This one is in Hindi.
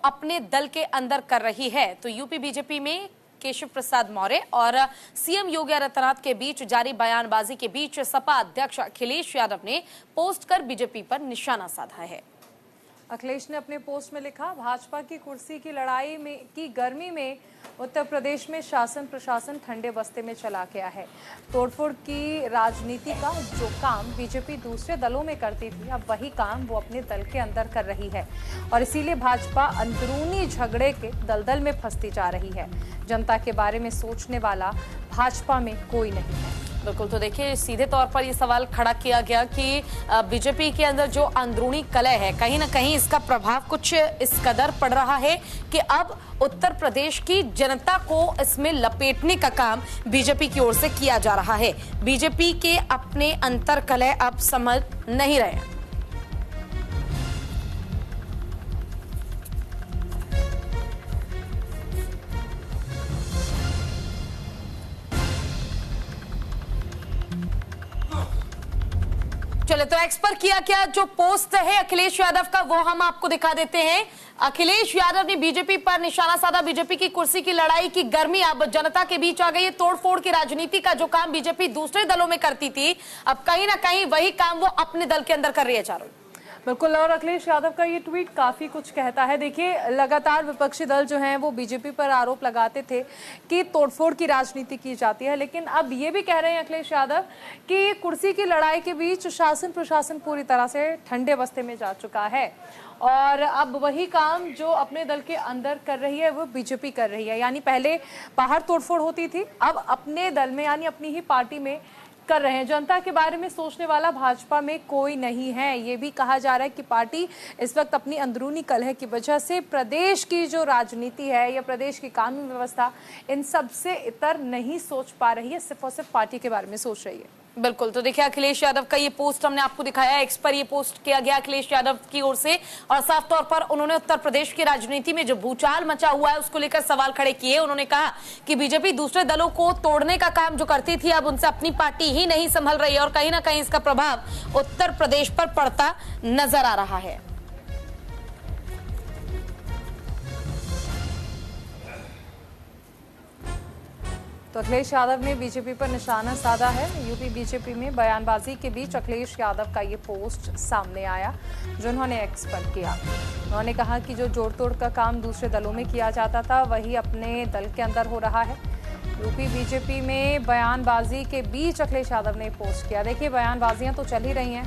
अपने दल के अंदर कर रही है। तो यूपी बीजेपी में केशव प्रसाद मौर्य और सीएम योगी आदित्यनाथ के बीच जारी बयानबाजी के बीच सपा अध्यक्ष अखिलेश यादव ने पोस्ट कर बीजेपी पर निशाना साधा है। अखिलेश ने अपने पोस्ट में लिखा, भाजपा की कुर्सी की लड़ाई में की गर्मी में उत्तर प्रदेश में शासन प्रशासन ठंडे बस्ते में चला गया है। तोड़फोड़ की राजनीति का जो काम बीजेपी दूसरे दलों में करती थी, अब वही काम वो अपने दल के अंदर कर रही है और इसीलिए भाजपा अंदरूनी झगड़े के दलदल में फंसती जा रही है। जनता के बारे में सोचने वाला भाजपा में कोई नहीं है। बिल्कुल, तो देखिए सीधे तौर पर ये सवाल खड़ा किया गया कि बीजेपी के अंदर जो अंदरूनी कलह है, कहीं ना कहीं इसका प्रभाव कुछ इस कदर पड़ रहा है कि अब उत्तर प्रदेश की जनता को इसमें लपेटने का काम बीजेपी की ओर से किया जा रहा है। बीजेपी के अपने अंतर कलह अब समझ नहीं रहे। चले तो एक्स पर किया क्या जो पोस्ट है अखिलेश यादव का, वो हम आपको दिखा देते हैं। अखिलेश यादव ने बीजेपी पर निशाना साधा। बीजेपी की कुर्सी की लड़ाई की गर्मी अब जनता के बीच आ गई है। तोड़फोड़ की राजनीति का जो काम बीजेपी दूसरे दलों में करती थी, अब कहीं ना कहीं वही काम वो अपने दल के अंदर कर रही है। चारों बिल्कुल, और अखिलेश यादव का ये ट्वीट काफ़ी कुछ कहता है। देखिए, लगातार विपक्षी दल जो हैं वो बीजेपी पर आरोप लगाते थे कि तोड़फोड़ की राजनीति की जाती है, लेकिन अब ये भी कह रहे हैं अखिलेश यादव कि कुर्सी की लड़ाई के बीच शासन प्रशासन पूरी तरह से ठंडे बस्ते में जा चुका है और अब वही काम जो अपने दल के अंदर कर रही है वो बीजेपी कर रही है। यानी पहले बाहर तोड़फोड़ होती थी, अब अपने दल में यानी अपनी ही पार्टी में कर रहे हैं। जनता के बारे में सोचने वाला भाजपा में कोई नहीं है। ये भी कहा जा रहा है कि पार्टी इस वक्त अपनी अंदरूनी कलह की वजह से प्रदेश की जो राजनीति है या प्रदेश की कानून व्यवस्था, इन सब से इतर नहीं सोच पा रही है, सिर्फ और सिर्फ पार्टी के बारे में सोच रही है। बिल्कुल, तो देखिए अखिलेश यादव का ये पोस्ट हमने आपको दिखाया। एक्स पर ये पोस्ट किया गया अखिलेश यादव की ओर से और साफ तौर पर उन्होंने उत्तर प्रदेश की राजनीति में जो भूचाल मचा हुआ है उसको लेकर सवाल खड़े किए। उन्होंने कहा कि बीजेपी दूसरे दलों को तोड़ने का काम जो करती थी, अब उनसे अपनी पार्टी ही नहीं संभल रही है और कहीं ना कहीं इसका प्रभाव उत्तर प्रदेश पर पड़ता नजर आ रहा है। तो अखिलेश यादव ने बीजेपी पर निशाना साधा है। यूपी बीजेपी में बयानबाजी के बीच अखिलेश यादव का ये पोस्ट सामने आया जो उन्होंने एक्स पर किया। उन्होंने कहा कि जो जोड़ तोड़ का काम दूसरे दलों में किया जाता था वही अपने दल के अंदर हो रहा है। यूपी बीजेपी में बयानबाजी के बीच अखिलेश यादव ने पोस्ट किया। देखिए, बयानबाजियां तो चल ही रही हैं।